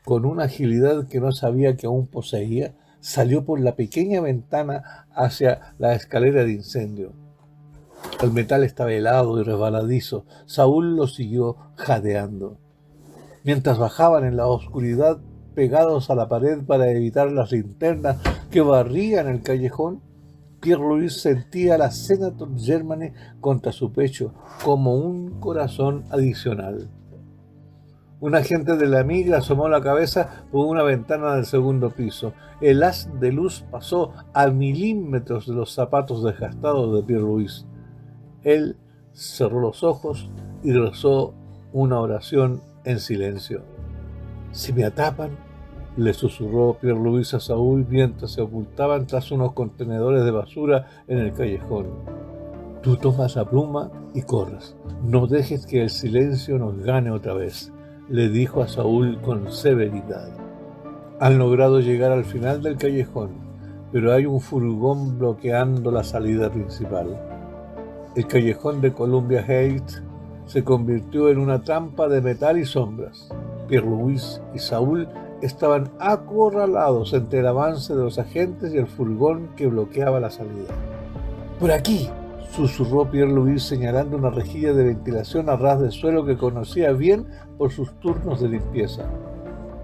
Con una agilidad que no sabía que aún poseía, salió por la pequeña ventana hacia la escalera de incendio. El metal estaba helado y resbaladizo. Saúl lo siguió jadeando. Mientras bajaban en la oscuridad, pegados a la pared para evitar las linternas que barrían el callejón, Pierre-Louis sentía la Senator Germany contra su pecho como un corazón adicional. Un agente de la migra asomó la cabeza por una ventana del segundo piso. El haz de luz pasó a milímetros de los zapatos desgastados de Pierre-Louis. Él cerró los ojos y rezó una oración en silencio. «Si me atrapan», le susurró Pierre-Louis a Saúl mientras se ocultaban tras unos contenedores de basura en el callejón. «Tú tomas la pluma y corres. No dejes que el silencio nos gane otra vez», le dijo a Saúl con severidad. Han logrado llegar al final del callejón, pero hay un furgón bloqueando la salida principal. El callejón de Columbia Heights se convirtió en una trampa de metal y sombras. Pierre-Louis y Saúl estaban acorralados entre el avance de los agentes y el furgón que bloqueaba la salida. «Por aquí», susurró Pierre-Louis señalando una rejilla de ventilación a ras de suelo que conocía bien por sus turnos de limpieza.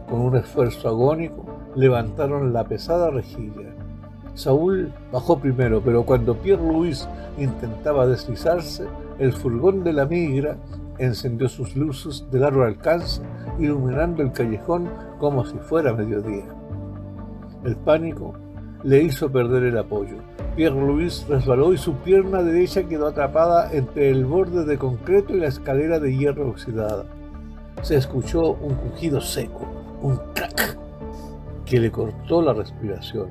Con un esfuerzo agónico, levantaron la pesada rejilla. Saúl bajó primero, pero cuando Pierre-Louis intentaba deslizarse, el furgón de la migra encendió sus luces de largo alcance, iluminando el callejón como si fuera mediodía. El pánico le hizo perder el apoyo. Pierre-Louis resbaló y su pierna derecha quedó atrapada entre el borde de concreto y la escalera de hierro oxidada. Se escuchó un crujido seco, un crack, que le cortó la respiración.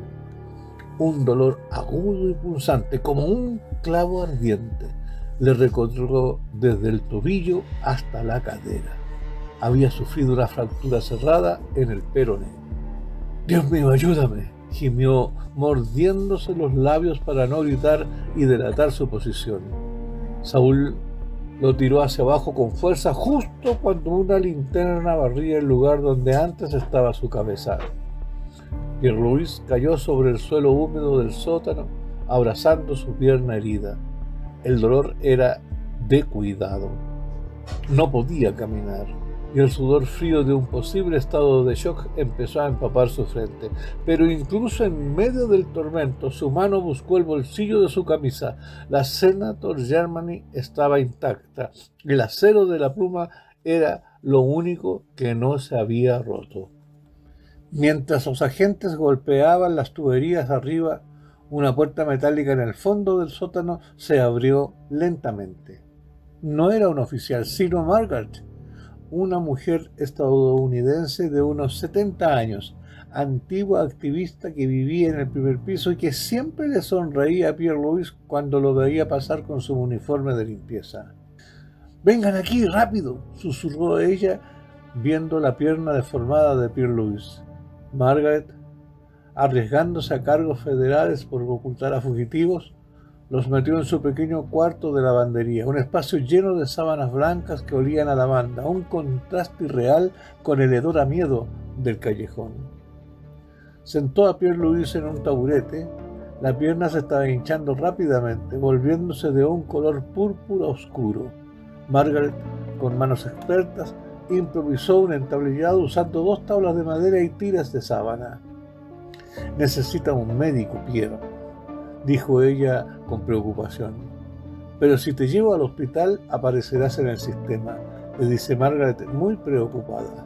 Un dolor agudo y punzante, como un clavo ardiente, le recorrió desde el tobillo hasta la cadera. Había sufrido una fractura cerrada en el peroné. «Dios mío, ayúdame», gimió, mordiéndose los labios para no gritar y delatar su posición. Saúl lo tiró hacia abajo con fuerza justo cuando una linterna barría el lugar donde antes estaba su cabeza. Pierre-Louis cayó sobre el suelo húmedo del sótano, abrazando su pierna herida. El dolor era de cuidado. No podía caminar, y el sudor frío de un posible estado de shock empezó a empapar su frente. Pero incluso en medio del tormento, su mano buscó el bolsillo de su camisa. La Senator Germany estaba intacta. El acero de la pluma era lo único que no se había roto. Mientras los agentes golpeaban las tuberías arriba, una puerta metálica en el fondo del sótano se abrió lentamente. No era un oficial, sino Margaret, una mujer estadounidense de unos 70 años, antigua activista que vivía en el primer piso y que siempre le sonreía a Pierre-Louis cuando lo veía pasar con su uniforme de limpieza. «Vengan aquí, rápido», susurró ella, viendo la pierna deformada de Pierre-Louis. Margaret, arriesgándose a cargos federales por ocultar a fugitivos, los metió en su pequeño cuarto de lavandería, un espacio lleno de sábanas blancas que olían a lavanda, un contraste irreal con el hedor a miedo del callejón. Sentó a Pierre-Louis en un taburete. La pierna se estaba hinchando rápidamente, volviéndose de un color púrpura oscuro. Margaret, con manos expertas, improvisó un entablillado usando 2 tablas de madera y tiras de sábana. «Necesita un médico, Pierre», dijo ella con preocupación. «Pero si te llevo al hospital aparecerás en el sistema», le dice Margaret muy preocupada.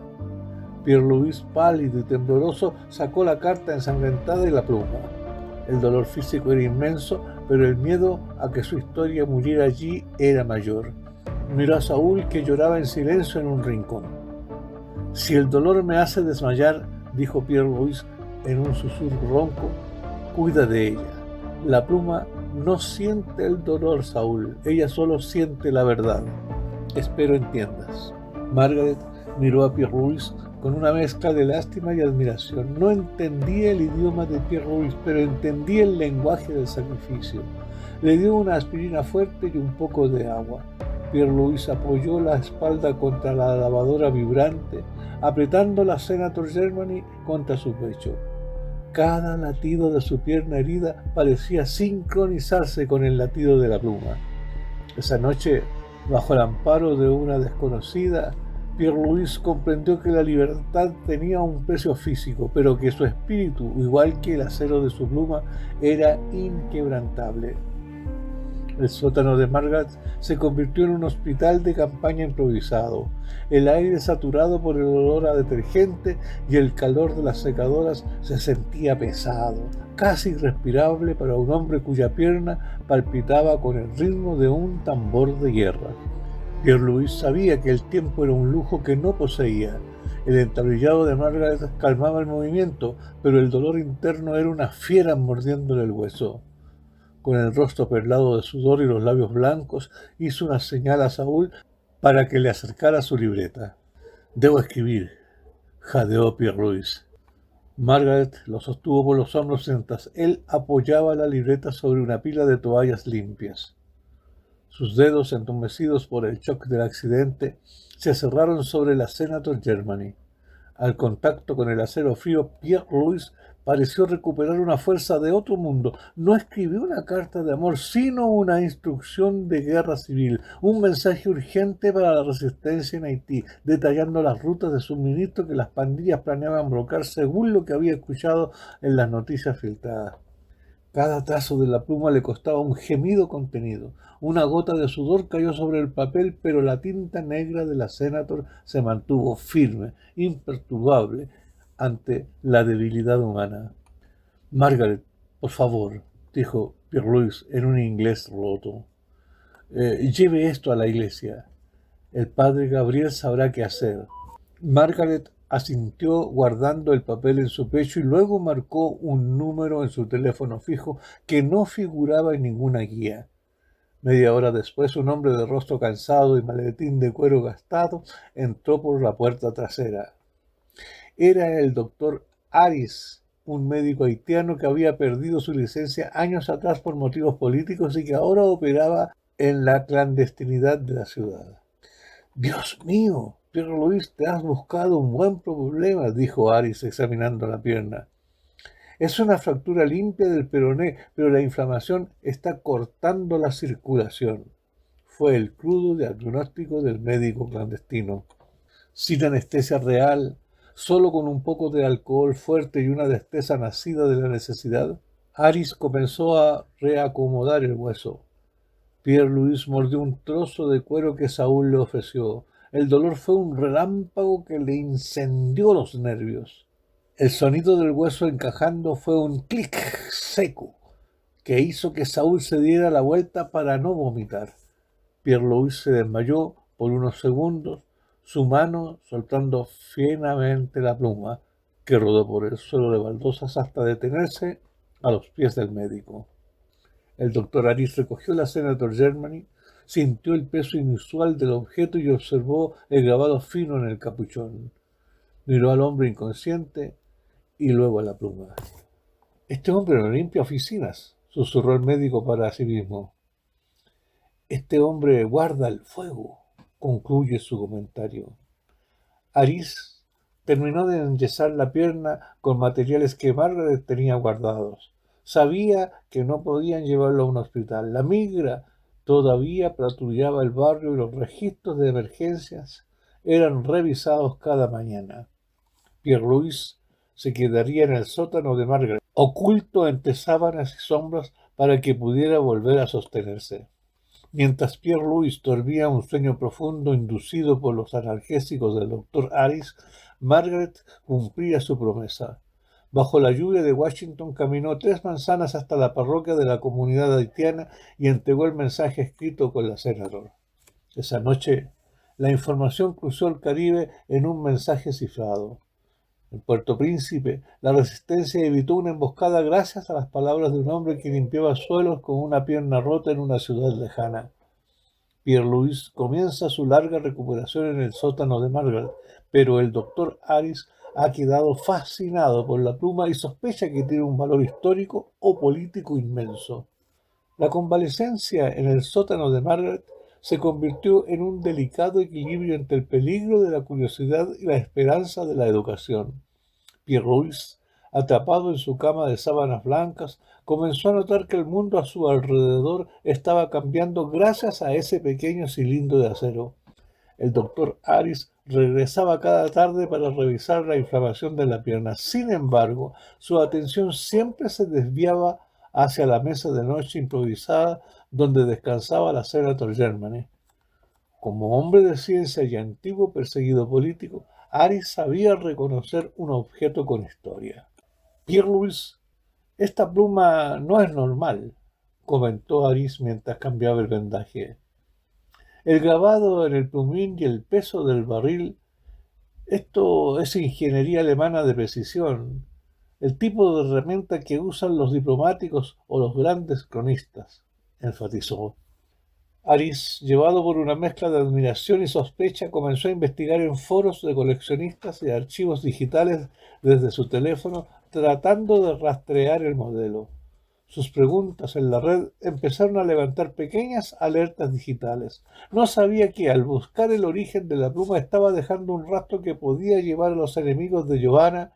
Pierre-Louis, pálido y tembloroso, sacó la carta ensangrentada y la pluma. El dolor físico era inmenso, pero el miedo a que su historia muriera allí era mayor. Miró a Saúl, que lloraba en silencio en un rincón. «Si el dolor me hace desmayar», dijo Pierre-Louis en un susurro ronco, «cuida de ella. La pluma no siente el dolor, Saúl. Ella solo siente la verdad. Espero entiendas». Margaret miró a Pierre-Louis con una mezcla de lástima y admiración. No entendía el idioma de Pierre-Louis, pero entendía el lenguaje del sacrificio. Le dio una aspirina fuerte y un poco de agua. Pierre-Louis apoyó la espalda contra la lavadora vibrante, apretando la Senator Germany contra su pecho. Cada latido de su pierna herida parecía sincronizarse con el latido de la pluma. Esa noche, bajo el amparo de una desconocida, Pierre-Louis comprendió que la libertad tenía un precio físico, pero que su espíritu, igual que el acero de su pluma, era inquebrantable. El sótano de Margaret se convirtió en un hospital de campaña improvisado. El aire saturado por el olor a detergente y el calor de las secadoras se sentía pesado, casi irrespirable para un hombre cuya pierna palpitaba con el ritmo de un tambor de guerra. Pierre-Louis sabía que el tiempo era un lujo que no poseía. El entablillado de Margaret calmaba el movimiento, pero el dolor interno era una fiera mordiéndole el hueso. Con el rostro perlado de sudor y los labios blancos, hizo una señal a Saúl para que le acercara su libreta. «Debo escribir», jadeó Pierre-Louis. Margaret lo sostuvo por los hombros mientras él apoyaba la libreta sobre una pila de toallas limpias. Sus dedos, entumecidos por el shock del accidente, se cerraron sobre la Senator Germany. Al contacto con el acero frío, Pierre-Louis pareció recuperar una fuerza de otro mundo. No escribió una carta de amor, sino una instrucción de guerra civil, un mensaje urgente para la resistencia en Haití, detallando las rutas de suministro que las pandillas planeaban bloquear según lo que había escuchado en las noticias filtradas. Cada trazo de la pluma le costaba un gemido contenido. Una gota de sudor cayó sobre el papel, pero la tinta negra de la Senator se mantuvo firme, imperturbable, ante la debilidad humana. «Margaret, por favor», dijo Pierre-Louis en un inglés roto, «lleve esto a la iglesia. El padre Gabriel sabrá qué hacer». Margaret asintió guardando el papel en su pecho y luego marcó un número en su teléfono fijo que no figuraba en ninguna guía. Media hora después, un hombre de rostro cansado y maletín de cuero gastado entró por la puerta trasera. Era el doctor Harris, un médico haitiano que había perdido su licencia años atrás por motivos políticos y que ahora operaba en la clandestinidad de la ciudad. «Dios mío, Pierre-Louis, te has buscado un buen problema», dijo Harris examinando la pierna. «Es una fractura limpia del peroné, pero la inflamación está cortando la circulación». Fue el crudo diagnóstico del médico clandestino. Sin anestesia real, solo con un poco de alcohol fuerte y una destreza nacida de la necesidad, Harris comenzó a reacomodar el hueso. Pierre-Louis mordió un trozo de cuero que Saúl le ofreció. El dolor fue un relámpago que le incendió los nervios. El sonido del hueso encajando fue un clic seco que hizo que Saúl se diera la vuelta para no vomitar. Pierre-Louis se desmayó por unos segundos, su mano soltando fienamente la pluma, que rodó por el suelo de baldosas hasta detenerse a los pies del médico. El doctor Harris recogió la Senator Germany, sintió el peso inusual del objeto y observó el grabado fino en el capuchón. Miró al hombre inconsciente y luego a la pluma. «Este hombre no limpia oficinas», susurró el médico para sí mismo. «Este hombre guarda el fuego», concluye su comentario. Harris terminó de enyesar la pierna con materiales que Margaret tenía guardados. Sabía que no podían llevarlo a un hospital. La migra todavía patrullaba el barrio y los registros de emergencias eran revisados cada mañana. Pierre-Louis se quedaría en el sótano de Margaret, oculto entre sábanas y sombras para que pudiera volver a sostenerse. Mientras Pierre-Louis dormía un sueño profundo inducido por los analgésicos del doctor Harris, Margaret cumplía su promesa. Bajo la lluvia de Washington caminó 3 manzanas hasta la parroquia de la comunidad haitiana y entregó el mensaje escrito con la Senator. Esa noche, la información cruzó el Caribe en un mensaje cifrado. En Puerto Príncipe, la resistencia evitó una emboscada gracias a las palabras de un hombre que limpiaba suelos con una pierna rota en una ciudad lejana. Pierre-Louis comienza su larga recuperación en el sótano de Margaret, pero el doctor Harris ha quedado fascinado por la pluma y sospecha que tiene un valor histórico o político inmenso. La convalecencia en el sótano de Margaret se convirtió en un delicado equilibrio entre el peligro de la curiosidad y la esperanza de la educación. Pierre Louis, atrapado en su cama de sábanas blancas, comenzó a notar que el mundo a su alrededor estaba cambiando gracias a ese pequeño cilindro de acero. El doctor Harris regresaba cada tarde para revisar la inflamación de la pierna. Sin embargo, su atención siempre se desviaba hacia la mesa de noche improvisada donde descansaba la Senator Germany. Como hombre de ciencia y antiguo perseguido político, Harris sabía reconocer un objeto con historia. Pierre-Louis, esta pluma no es normal, comentó Harris mientras cambiaba el vendaje. El grabado en el plumín y el peso del barril, esto es ingeniería alemana de precisión, el tipo de herramienta que usan los diplomáticos o los grandes cronistas, enfatizó. Harris, llevado por una mezcla de admiración y sospecha, comenzó a investigar en foros de coleccionistas y archivos digitales desde su teléfono, tratando de rastrear el modelo. Sus preguntas en la red empezaron a levantar pequeñas alertas digitales. No sabía que al buscar el origen de la pluma estaba dejando un rastro que podía llevar a los enemigos de Johanna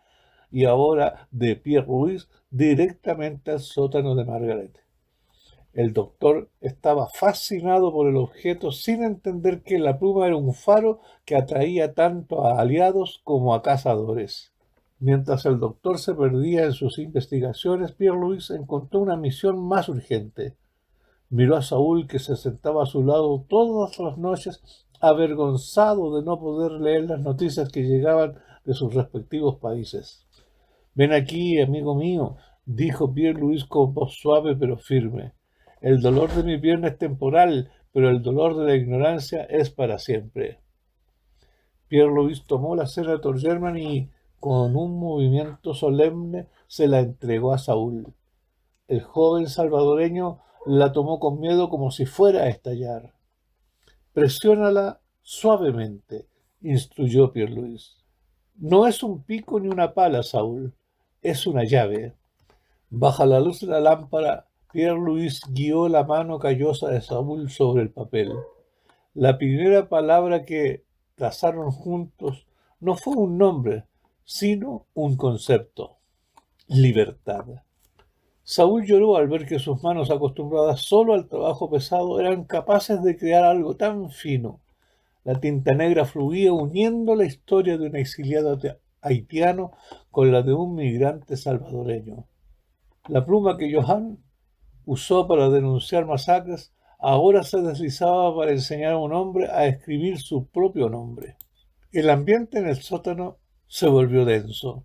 y ahora de Pierre Louis directamente al sótano de Margaret. El doctor estaba fascinado por el objeto sin entender que la pluma era un faro que atraía tanto a aliados como a cazadores. Mientras el doctor se perdía en sus investigaciones, Pierre-Louis encontró una misión más urgente. Miró a Saúl, que se sentaba a su lado todas las noches, avergonzado de no poder leer las noticias que llegaban de sus respectivos países. «Ven aquí, amigo mío», dijo Pierre-Louis con voz suave pero firme. «El dolor de mi pierna es temporal, pero el dolor de la ignorancia es para siempre». Pierre-Louis tomó la Senator Germany y, con un movimiento solemne, se la entregó a Saúl. El joven salvadoreño la tomó con miedo como si fuera a estallar. «Presiónala suavemente», instruyó Pierre-Louis. «No es un pico ni una pala, Saúl, es una llave». Bajo la luz de la lámpara, Pierre-Louis guió la mano callosa de Saúl sobre el papel. La primera palabra que trazaron juntos no fue un nombre, sino un concepto: libertad. Saúl lloró al ver que sus manos, acostumbradas solo al trabajo pesado, eran capaces de crear algo tan fino. La tinta negra fluía uniendo la historia de un exiliado haitiano con la de un migrante salvadoreño. La pluma que Johann usó para denunciar masacres ahora se deslizaba para enseñar a un hombre a escribir su propio nombre. El ambiente en el sótano se volvió denso.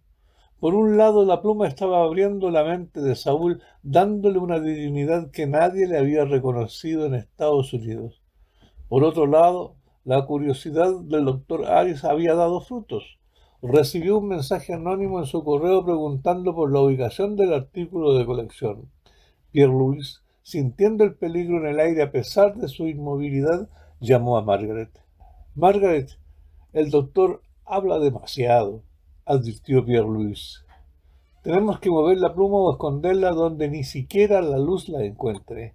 Por un lado, la pluma estaba abriendo la mente de Saúl, dándole una dignidad que nadie le había reconocido en Estados Unidos. Por otro lado, la curiosidad del doctor Harris había dado frutos. Recibió un mensaje anónimo en su correo preguntando por la ubicación del artículo de colección. Pierre-Louis, sintiendo el peligro en el aire a pesar de su inmovilidad, llamó a Margaret. «Margaret, el doctor habla demasiado», advirtió Pierre-Louis. «Tenemos que mover la pluma o esconderla donde ni siquiera la luz la encuentre».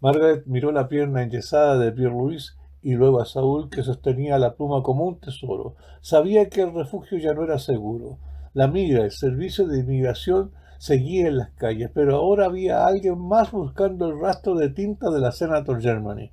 Margaret miró la pierna enyesada de Pierre-Louis y luego a Saúl, que sostenía la pluma como un tesoro. Sabía que el refugio ya no era seguro. La migra, el servicio de inmigración, seguía en las calles, pero ahora había alguien más buscando el rastro de tinta de la Senator Germany.